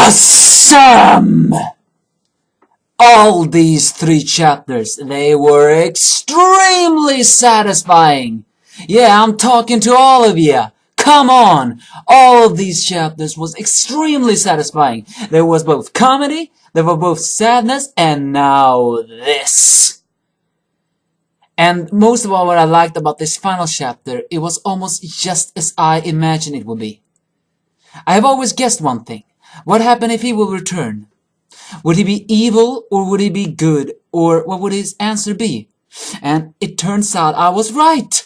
awesome! All these 3 chapters, they were extremely satisfying. Yeah, I'm talking to all of you. Come on! All of these chapters was extremely satisfying. There was both comedy, there was both sadness, and now this. And most of all, what I liked about this final chapter, it was almost just as I imagined it would be. I have always guessed one thing. What happened if he will return? Would he be evil, or would he be good, or what would his answer be? And it turns out I was right!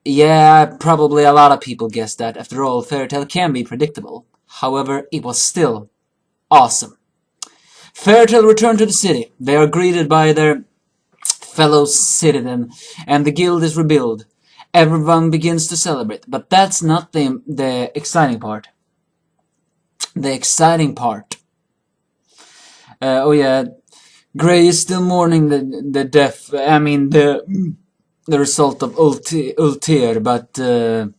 Yeah, probably a lot of people guessed that. After all, fairy tale can be predictable. However, it was still awesome. Fairy tale returned to the city. They are greeted by their fellow citizen, and the guild is rebuilt. Everyone begins to celebrate, but that's not the exciting part. The exciting part. Oh yeah, Grey is still mourning the death. I mean the result of Ultir, but and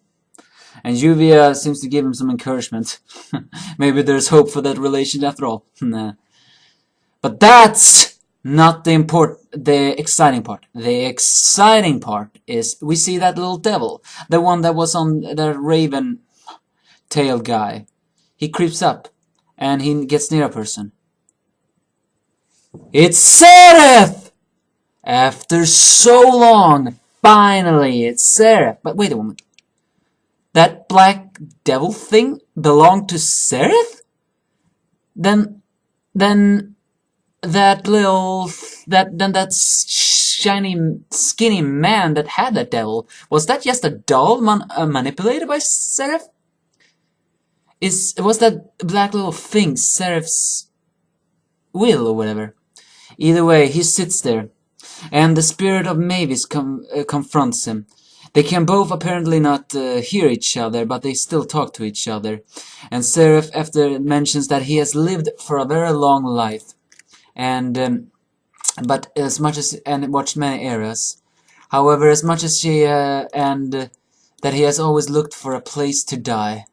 Juvia seems to give him some encouragement. Maybe there's hope for that relation after all. Nah. But that's not the exciting part. The exciting part is we see that little devil, the one that was on the raven tail guy. He creeps up and he gets near a person. It's Seraph! After so long, finally it's Seraph. But wait a moment. That black devil thing belonged to Seraph? Then that shiny, skinny man that had that devil, was that just a doll manipulated by Seraph? Was that black little thing Seraph's will or whatever? Either way, he sits there, and the spirit of Mavis confronts him. They can both apparently not hear each other, but they still talk to each other. And Seraph after mentions that he has lived for a very long life, and but as much as and watched many eras. However, as much as she and that he has always looked for a place to die.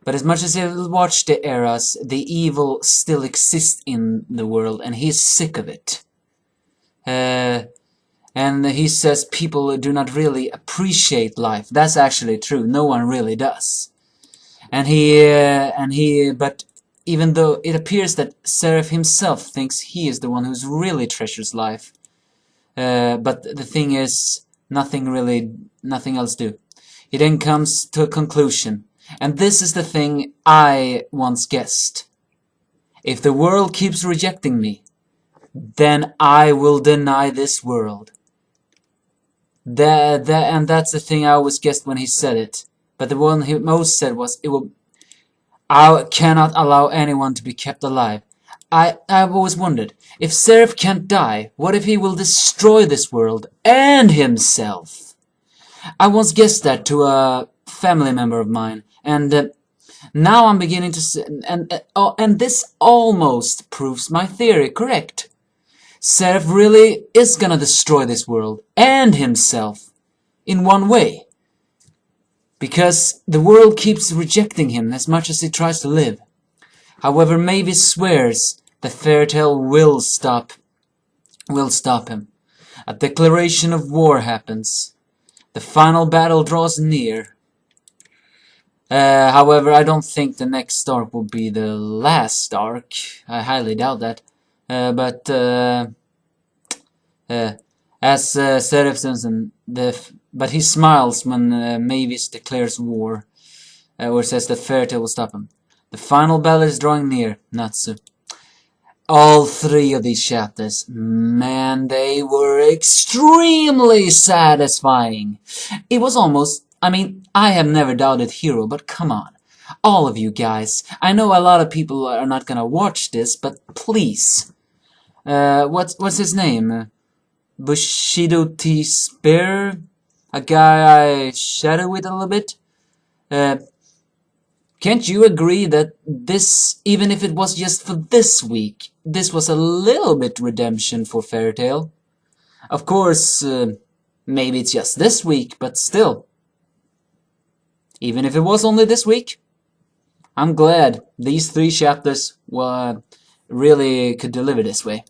But as much as he watched the eras, the evil still exists in the world, and he's sick of it. And he says people do not really appreciate life. That's actually true. No one really does. But even though it appears that Seraph himself thinks he is the one who's really treasures life, but the thing is, nothing else do. He then comes to a conclusion. And this is the thing I once guessed. If the world keeps rejecting me, then I will deny this world. And that's the thing I always guessed when he said it. But the one he most said was, I cannot allow anyone to be kept alive. I've always wondered, if Seraph can't die, what if he will destroy this world and himself? I once guessed that to a family member of mine. And now I'm beginning to see, and this almost proves my theory correct. Seraph really is gonna destroy this world and himself in one way, because the world keeps rejecting him as much as he tries to live. However, Mavis swears the fairy tale will stop him. A declaration of war happens. The final battle draws near. However, I don't think the next arc will be the last arc. I highly doubt that. As Seraph says, but he smiles when Mavis declares war, or says the fairy tale will stop him. The final battle is drawing near. Natsu. All 3 of these chapters, man, they were extremely satisfying. It was almost, I mean, I have never doubted Hero, but come on. All of you guys. I know a lot of people are not gonna watch this, but please. What's his name? Bushido T. Spear? A guy I shadow with a little bit? Can't you agree that this, even if it was just for this week, this was a little bit redemption for Fairy Tail? Of course, maybe it's just this week, but still. Even if it was only this week, I'm glad these 3 chapters really could deliver this way.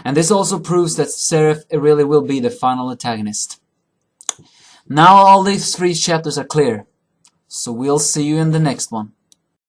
And this also proves that Seraph really will be the final antagonist. Now all these 3 chapters are clear, so we'll see you in the next one.